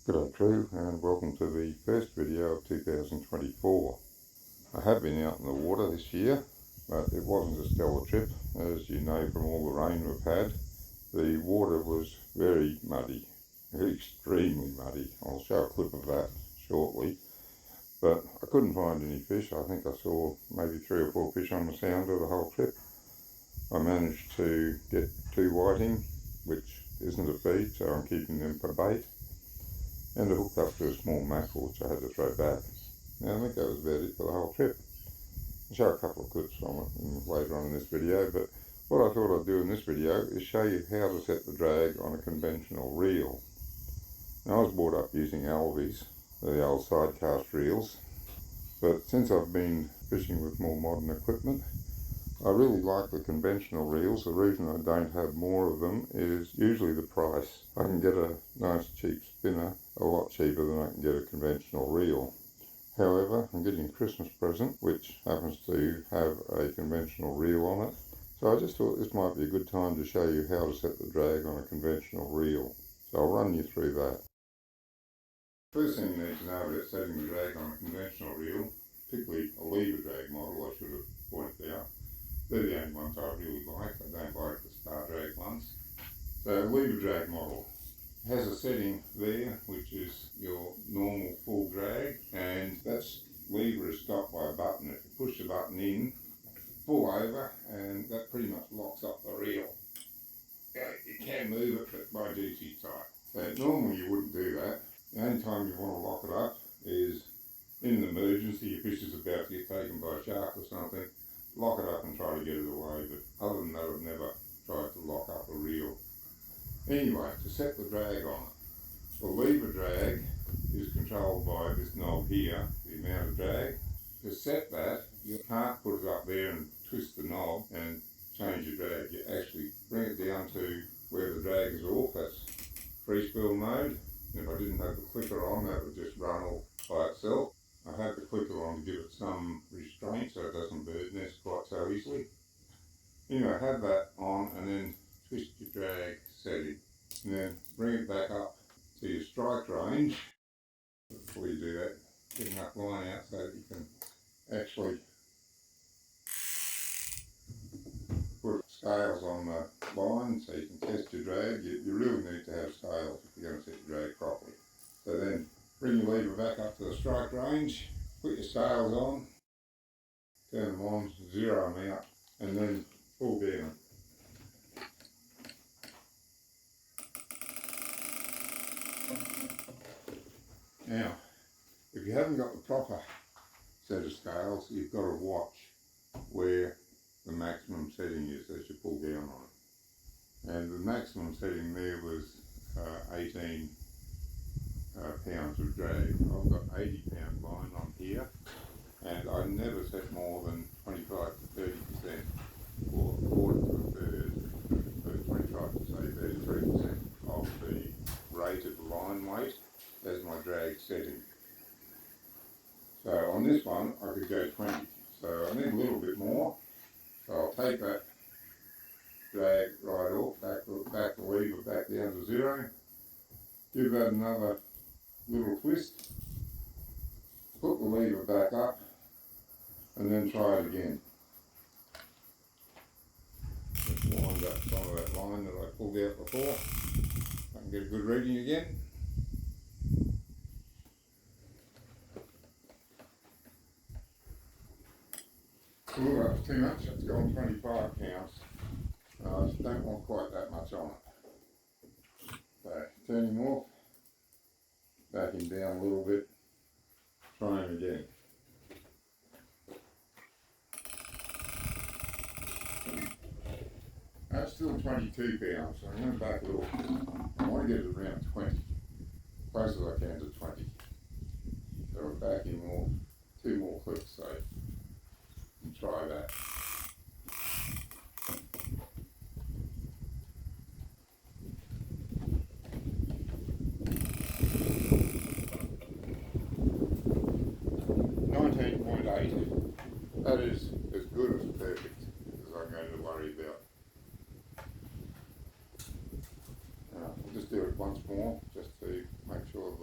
G'day crew, and welcome to the first video of 2024. I have been out in the water this year, but it wasn't a stellar trip. As you know from all the rain we've had, the water was very muddy, extremely muddy. I'll show a clip of that shortly. But I couldn't find any fish. I think I saw maybe 3 or 4 fish on the sounder the whole trip. I managed to get 2 whiting, which isn't a feed, so I'm keeping them for bait. And I hooked up to a small mackerel which I had to throw back. Now I think that was about it for the whole trip. I'll show a couple of clips from it later on in this video, but what I thought I'd do in this video is show you how to set the drag on a conventional reel. Now I was brought up using Alvies, the old side cast reels, but since I've been fishing with more modern equipment, I really like the conventional reels. The reason I don't have more of them is usually the price. I can get a nice cheap spinner a lot cheaper than I can get a conventional reel. However, I'm getting a Christmas present which happens to have a conventional reel on it. So I just thought this might be a good time to show you how to set the drag on a conventional reel. So I'll run you through that. First thing you need to know about setting the drag on a conventional reel, particularly a lever drag model, I should have pointed out. They're the only ones I really like. I don't like the star drag ones. So lever drag model has a setting there which is your normal full drag, and that lever is stopped by a button. If you push the button in, pull over, and that pretty much locks up the reel. You can move it, but by default it's tight. So normally you wouldn't do that. The only time you want to lock it up is in an emergency. Your fish is about to get taken by a shark or something. Lock it up and try to get it away, but other than that I've never tried to lock up a reel. Anyway, to set the drag on it, the lever drag is controlled by this knob here, the amount of drag. To set that, you can't put it up there and twist the knob and change your drag. You actually bring it down to where the drag is off. That's free spool mode. If I didn't have the clicker on, that would just run off by itself. I have the clicker on to give it some restraint so it doesn't bird nest quite so easily. Anyway, have that on and then twist your drag setting. And then bring it back up to your strike range. Before you do that, get enough line out so that you can actually put scales on the line so you can test your drag. You really need to have scales if you're going to set your drag properly. So then bring your lever back up to the strike range, put your scales on, turn them on, zero them out, and then pull down. Now, if you haven't got the proper set of scales, you've got to watch where the maximum setting is as you pull down on it. And the maximum setting there was 18 pounds of drag. I've got 80 pound line on here, and I never set more than 25 to 30% or a quarter to a third, 25 to say 33% of the rated line weight as my drag setting. So on this one I could go 20, so I need a little bit more. So I'll take that drag right off, back the lever back down to zero, give that another little twist, put the lever back up, and then try it again. Just wind up some of that line that I pulled out before. I can get a good reading again. Oh, that was too much. That's gone 25 pounds. I just don't want quite that much on it. So turn him off, back him down a little bit, try him again. That's still 22 pounds, so I'm going to back it off. I want to get it around 20, close as I can to 20. So I'll back him off, 2 more clips so, and try that. That is as good as perfect as I'm going to worry about. We'll just do it once more just to make sure the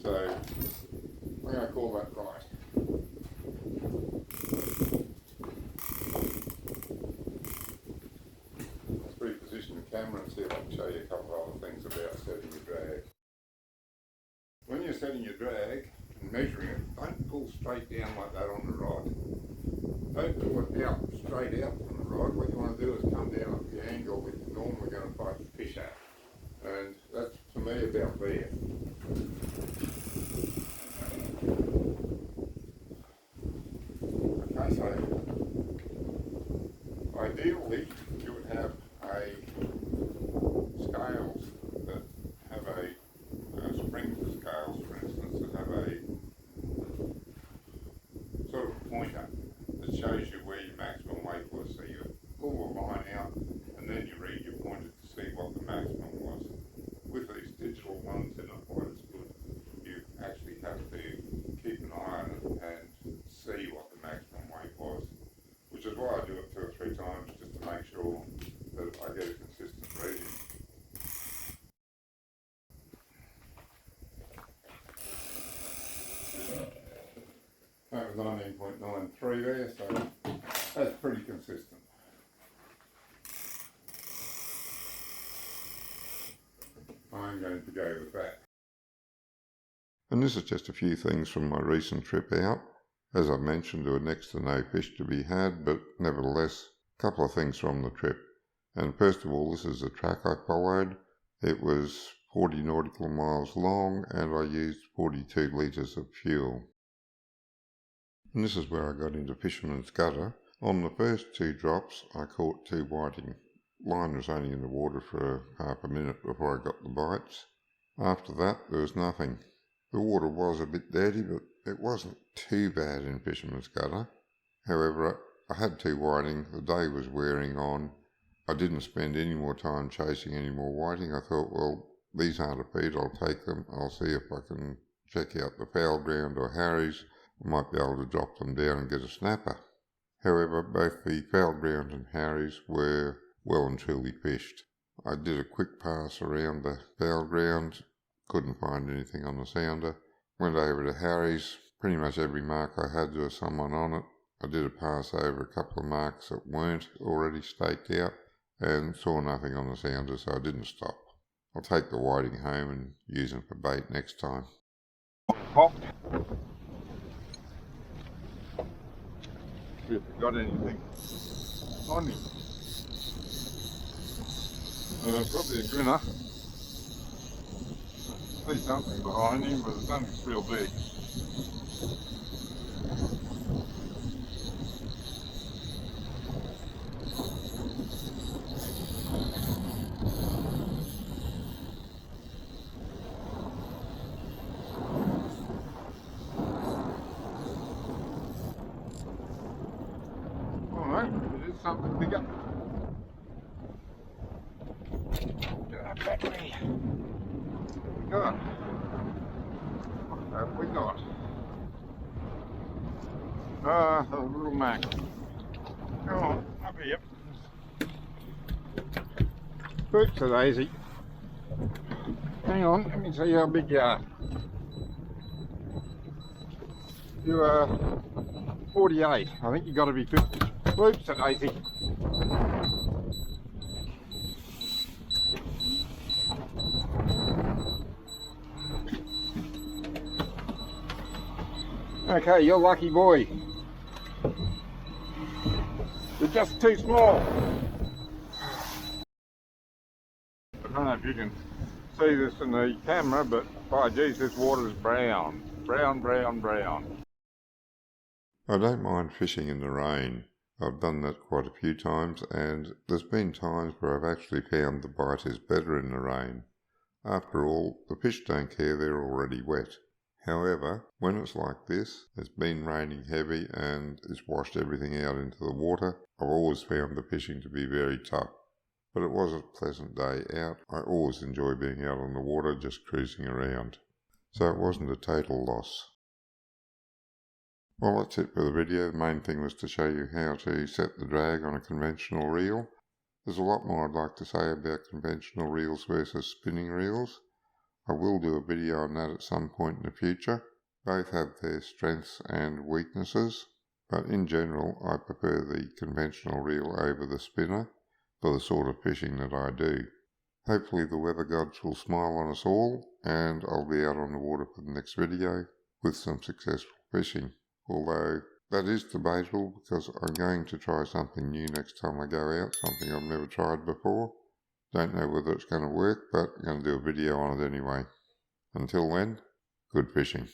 So I'm going to call that right. Let's reposition the camera and see if I can show you a couple of other things about setting your drag. When you're setting your drag and measuring it, don't pull straight down like that on the rod. Don't pull it out straight out from the rod. What you want to do is come down at the angle that you're normally going to fight the fish at. And that's, for me, about there. Okay, so ideally you would have a scales that have a spring scales, for instance, that have a sort of a pointer that shows you where your maximum weight was. So you pull the line out and then you read your pointer to see what the maximum was. With these digital ones, they're not quite as good. You actually have to keep an eye on it and see what the maximum weight was, which is why I do it 2 or 3 times just to make sure that I get a consistent reading. That was 19.93 there, so that's pretty consistent. I'm going to go with that. And this is just a few things from my recent trip out. As I mentioned, there were next to no fish to be had, but nevertheless, a couple of things from the trip. And first of all, this is the track I followed. It was 40 nautical miles long and I used 42 litres of fuel. And this is where I got into fisherman's gutter. On the first 2 drops, I caught 2 whiting. Line was only in the water for half a minute before I got the bites. After that, there was nothing. The water was a bit dirty, but it wasn't too bad in fisherman's gutter. However, I had 2 whiting, the day was wearing on. I didn't spend any more time chasing any more whiting. I thought, well, these aren't a feed, I'll take them. I'll see if I can check out the foul ground or Harry's. I might be able to drop them down and get a snapper. However, both the foul ground and Harry's were well and truly fished. I did a quick pass around the foul ground, couldn't find anything on the sounder. Went over to Harry's, pretty much every mark I had there was someone on it. I did a pass over a couple of marks that weren't already staked out and saw nothing on the sounder, so I didn't stop. I'll take the whiting home and use them for bait next time. Popped. See if we got anything on him. Probably a grinner. See something behind him, but something's real big. Alright, it is something bigger. Get that battery. What have we got? A little mac. Come on, up here. Oops, a daisy. Hang on, let me see how big you are. You are 48. I think you've got to be 50. Oops, a daisy. Okay, you're lucky boy. You're just too small. I don't know if you can see this in the camera, but by geez, this water is brown. Brown, brown, brown. I don't mind fishing in the rain. I've done that quite a few times, and there's been times where I've actually found the bite is better in the rain. After all, the fish don't care, they're already wet. However, when it's like this, it's been raining heavy and it's washed everything out into the water, I've always found the fishing to be very tough. But it was a pleasant day out. I always enjoy being out on the water, just cruising around. So it wasn't a total loss. Well, that's it for the video. The main thing was to show you how to set the drag on a conventional reel. There's a lot more I'd like to say about conventional reels versus spinning reels. I will do a video on that at some point in the future. Both have their strengths and weaknesses, but in general I prefer the conventional reel over the spinner for the sort of fishing that I do. Hopefully the weather gods will smile on us all, and I'll be out on the water for the next video with some successful fishing. Although that is debatable because I'm going to try something new next time I go out, something I've never tried before. Don't know whether it's going to work, but I'm going to do a video on it anyway. Until then, good fishing.